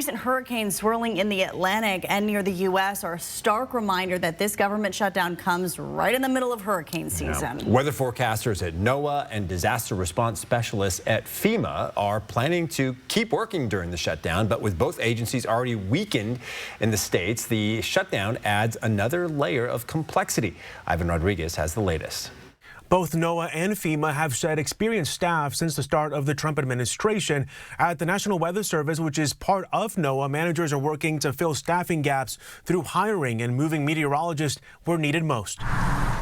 Recent hurricanes swirling in the Atlantic and near the U.S. are a stark reminder that this government shutdown comes right in the middle of hurricane season. Weather forecasters at NOAA and disaster response specialists at FEMA are planning to keep working during the shutdown, but with both agencies already weakened in the states, the shutdown adds another layer of complexity. Ivan Rodriguez has the latest. Both NOAA and FEMA have said experienced staff since the start of the Trump administration. At the National Weather Service, which is part of NOAA, managers are working to fill staffing gaps through hiring and moving meteorologists where needed most.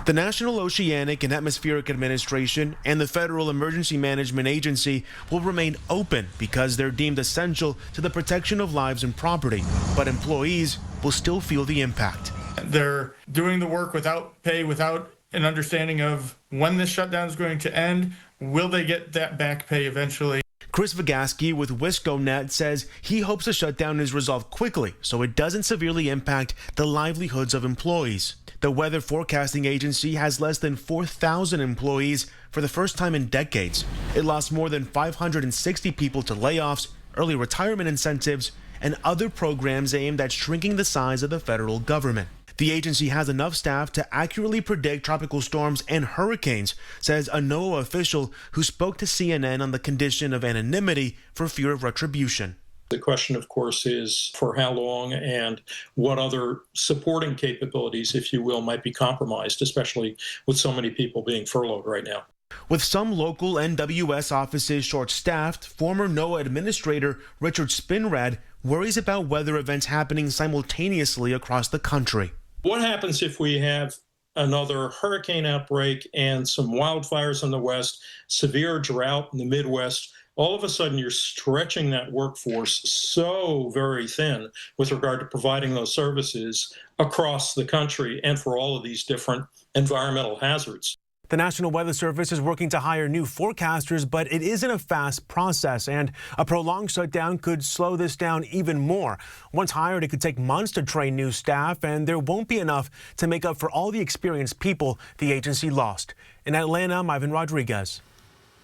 The National Oceanic and Atmospheric Administration and the Federal Emergency Management Agency will remain open because they're deemed essential to the protection of lives and property, but employees will still feel the impact. They're doing the work without pay, without an understanding of when this shutdown is going to end. Will they get that back pay eventually? Chris Vigaski with WiscoNet says he hopes the shutdown is resolved quickly so it doesn't severely impact the livelihoods of employees. The Weather Forecasting Agency has less than 4,000 employees for the first time in decades. It lost more than 560 people to layoffs, early retirement incentives, and other programs aimed at shrinking the size of the federal government. The agency has enough staff to accurately predict tropical storms and hurricanes, says a NOAA official who spoke to CNN on the condition of anonymity for fear of retribution. The question, of course, is for how long and what other supporting capabilities, if you will, might be compromised, especially with so many people being furloughed right now. With some local NWS offices short-staffed, former NOAA Administrator Richard Spinrad worries about weather events happening simultaneously across the country. What happens if we have another hurricane outbreak and some wildfires in the West, severe drought in the Midwest? All of a sudden, you're stretching that workforce so very thin with regard to providing those services across the country and for all of these different environmental hazards. The National Weather Service is working to hire new forecasters, but it isn't a fast process, and a prolonged shutdown could slow this down even more. Once hired, it could take months to train new staff, and there won't be enough to make up for all the experienced people the agency lost. In Atlanta, I'm Ivan Rodriguez.